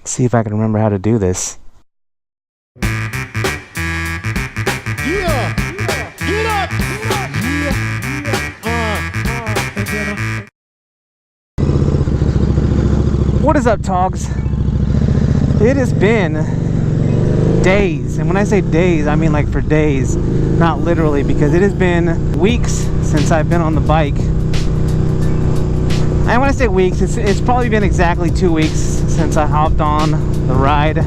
See if I can remember how to do this. What is up, T.O.Gs? It has been days, and when I say days, I mean like for days, not literally, because it has been weeks since I've been on the bike. And when I say weeks, it's probably been exactly 2 weeks since I hopped on the ride,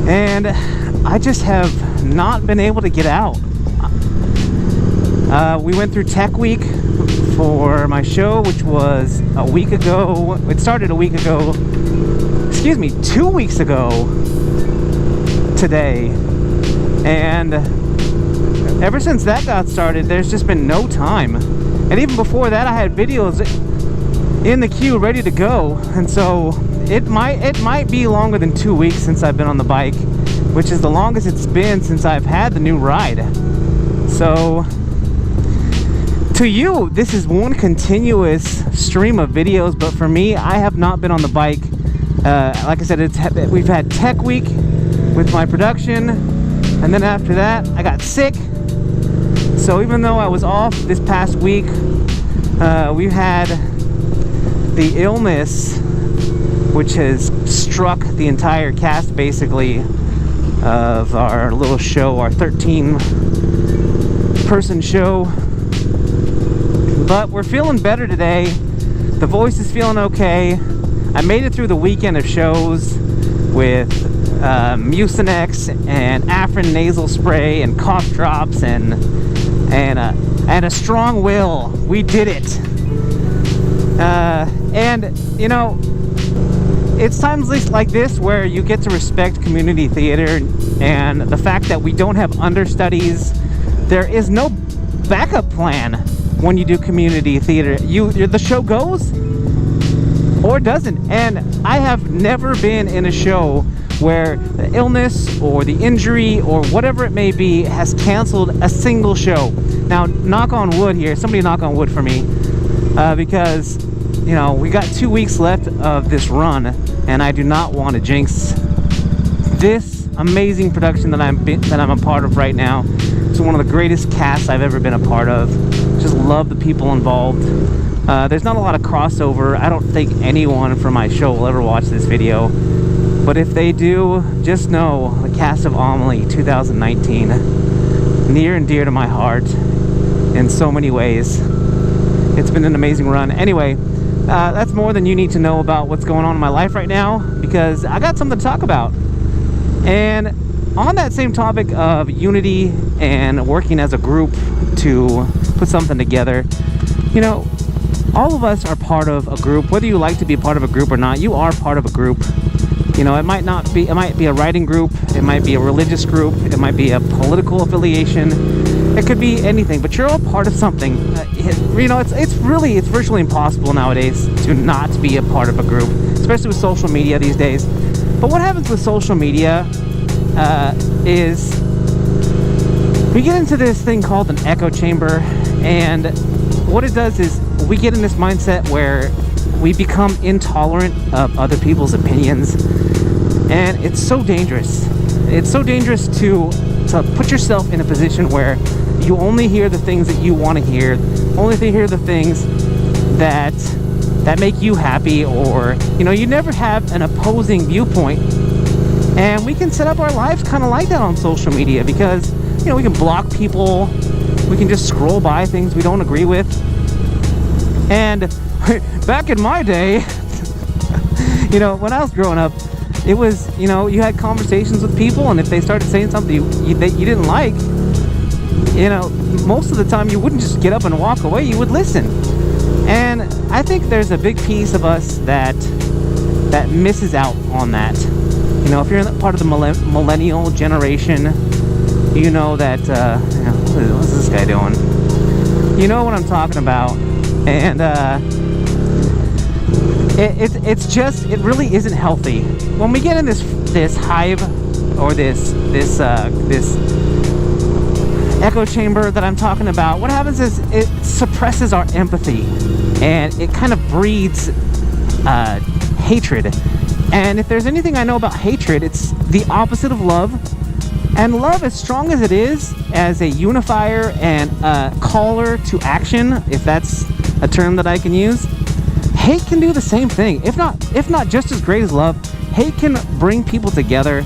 and I just have not been able to get out. We went through Tech Week for my show, which was a week ago. It started a week ago. Excuse me, 2 weeks ago today. And ever since that got started, there's just been no time. And even before that, I had videos in the queue ready to go. And so it might be longer than 2 weeks since I've been on the bike, which is the longest it's been since I've had the new ride. So to you, this is one continuous stream of videos, but for me, I have not been on the bike. Like I said, we've had Tech Week with my production, and then after that, I got sick. So even though I was off this past week, we've had the illness, which has struck the entire cast, basically, of our little show, our 13-person show. But we're feeling better today. The voice is feeling okay. I made it through the weekend of shows with Mucinex and Afrin nasal spray and cough drops and a strong will. We did it. And you know, it's times like this where you get to respect community theater, and the fact that we don't have understudies. There is no backup plan when you do community theater. The show goes or doesn't. And I have never been in a show where the illness or the injury or whatever it may be has canceled a single show. Now, knock on wood here. Somebody knock on wood for me, because you know, we got 2 weeks left of this run, and I do not want to jinx this amazing production that I'm a part of right now. It's one of the greatest casts I've ever been a part of. Just love the people involved. There's not a lot of crossover. I don't think anyone from my show will ever watch this video, but if they do, just know the cast of Amelie 2019, near and dear to my heart in so many ways. It's been an amazing run. Anyway, that's more than you need to know about what's going on in my life right now, because I got something to talk about. And on that same topic of unity and working as a group to put something together, you know, all of us are part of a group. Whether you like to be a part of a group or not, you are part of a group. You know, it might be a writing group, it might be a religious group, it might be a political affiliation, it could be anything, but you're all part of something. You know, it's virtually impossible nowadays to not be a part of a group, especially with social media these days. But what happens with social media is we get into this thing called an echo chamber, and what it does is we get in this mindset where we become intolerant of other people's opinions, and it's so dangerous. It's so dangerous to put yourself in a position where you only hear the things that you want to hear, only hear the things that make you happy, or you know, you never have an opposing viewpoint. And we can set up our lives kind of like that on social media, because you know, we can block people, we can just scroll by things we don't agree with. And back in my day, you know, when I was growing up, it was, you know, you had conversations with people, and if they started saying something that you didn't like, you know, most of the time you wouldn't just get up and walk away, you would listen. And I think there's a big piece of us that misses out on that. You know, if you're part of the millennial generation, you know that, you know, what's this guy doing? You know what I'm talking about. And it really isn't healthy. When we get in this hive, or this echo chamber that I'm talking about, what happens is it suppresses our empathy, and it kind of breeds hatred. And if there's anything I know about hatred, it's the opposite of love. And love, as strong as it is, as a unifier and a caller to action, if that's a term that I can use, hate can do the same thing. If not just as great as love, hate can bring people together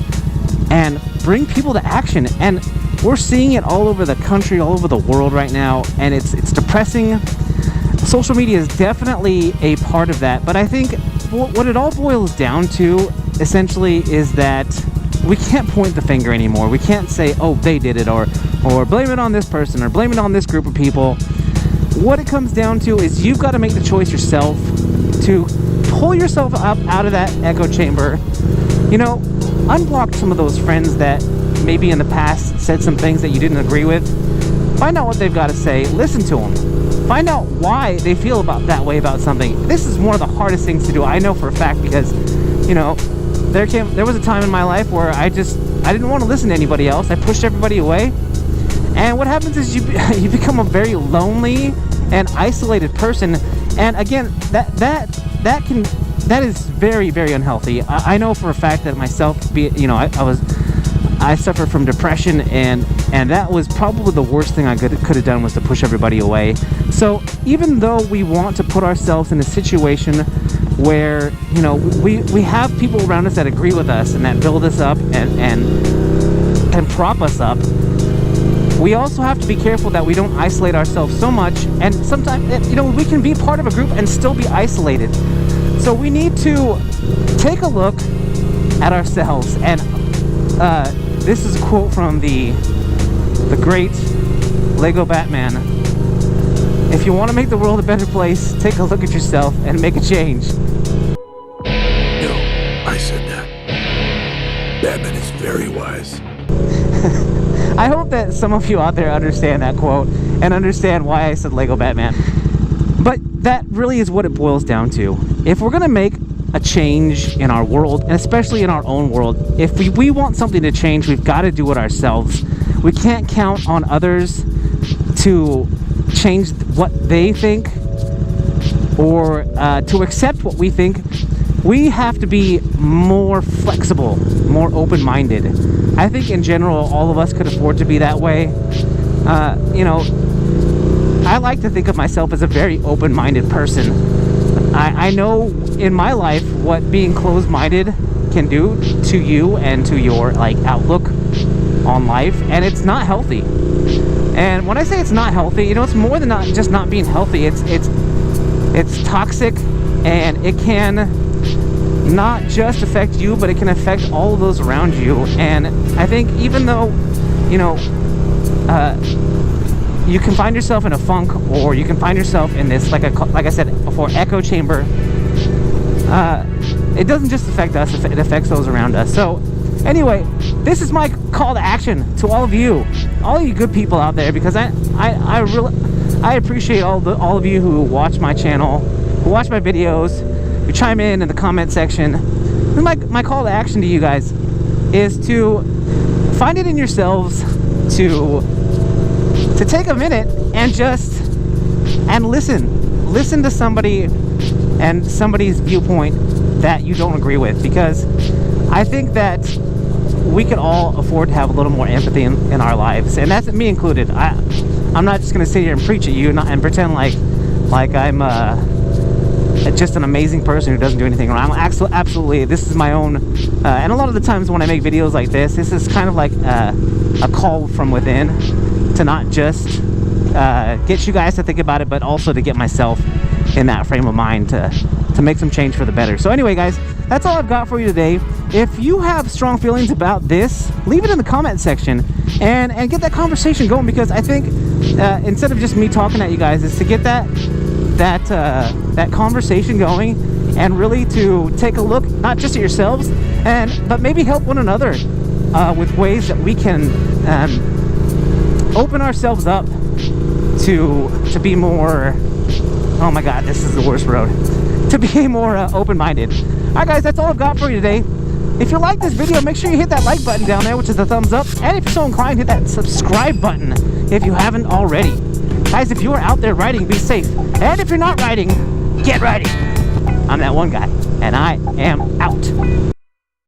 and bring people to action. And we're seeing it all over the country, all over the world right now, and it's depressing. Social media is definitely a part of that, but I think what it all boils down to, essentially, is that we can't point the finger anymore. We can't say, oh, they did it, or blame it on this person, or blame it on this group of people. What it comes down to is you've got to make the choice yourself to pull yourself up out of that echo chamber. You know, unblock some of those friends that maybe in the past said some things that you didn't agree with. Find out what they've got to say. Listen to them. Find out why they feel that way about something. This is one of the hardest things to do. I know for a fact, because, you know, there was a time in my life where I didn't want to listen to anybody else. I pushed everybody away. And what happens is you become a very lonely and isolated person. And again, that is very, very unhealthy. I know for a fact that myself, I suffer from depression, and that was probably the worst thing I could have done, was to push everybody away. So even though we want to put ourselves in a situation where, you know, we have people around us that agree with us and that build us up and prop us up, we also have to be careful that we don't isolate ourselves so much. And sometimes, you know, we can be part of a group and still be isolated. So we need to take a look at ourselves. And this is a quote from the great Lego Batman. If you want to make the world a better place, take a look at yourself and make a change. No, I said that. Batman is very wise. I hope that some of you out there understand that quote and understand why I said Lego Batman. But that really is what it boils down to. If we're going to make a change in our world, and especially in our own world, if we want something to change, we've got to do it ourselves. We can't count on others to change what they think, or to accept what we think. We have to be more flexible, more open-minded. I think in general, all of us could afford to be that way. You know, I like to think of myself as a very open-minded person. I know in my life what being closed-minded can do to you and to your outlook on life, and it's not healthy. And when I say it's not healthy, you know, it's more than just not being healthy. It's toxic, and it can not just affect you, but it can affect all of those around you. And I think even though, you know, you can find yourself in a funk, or you can find yourself in this, like I said before, echo chamber, it doesn't just affect us, it affects those around us. So anyway, this is my call to action to all of you good people out there, because I appreciate all of you who watch my channel, who watch my videos, who chime in the comment section. And my call to action to you guys is to find it in yourselves to take a minute and listen to somebody and somebody's viewpoint that you don't agree with, because I think that we could all afford to have a little more empathy in our lives, and that's me included. I'm not just going to sit here and preach at you and pretend like I'm just an amazing person who doesn't do anything wrong. Absolutely, this is my own, and a lot of the times when I make videos like this is kind of like a call from within, to not just get you guys to think about it, but also to get myself in that frame of mind to make some change for the better. So anyway, guys, that's all I've got for you today. If you have strong feelings about this, leave it in the comment section and get that conversation going, because I think instead of just me talking at you guys, is to get that conversation going, and really to take a look not just at yourselves, but maybe help one another with ways that we can open ourselves up to be more, oh my god, this is the worst road, to be more open-minded. Alright guys, that's all I've got for you today. If you like this video, make sure you hit that like button down there, which is the thumbs up, and if you're so inclined, hit that subscribe button if you haven't already. Guys, if you are out there riding, be safe, and if you're not riding, get riding. I'm that one guy, and I am out.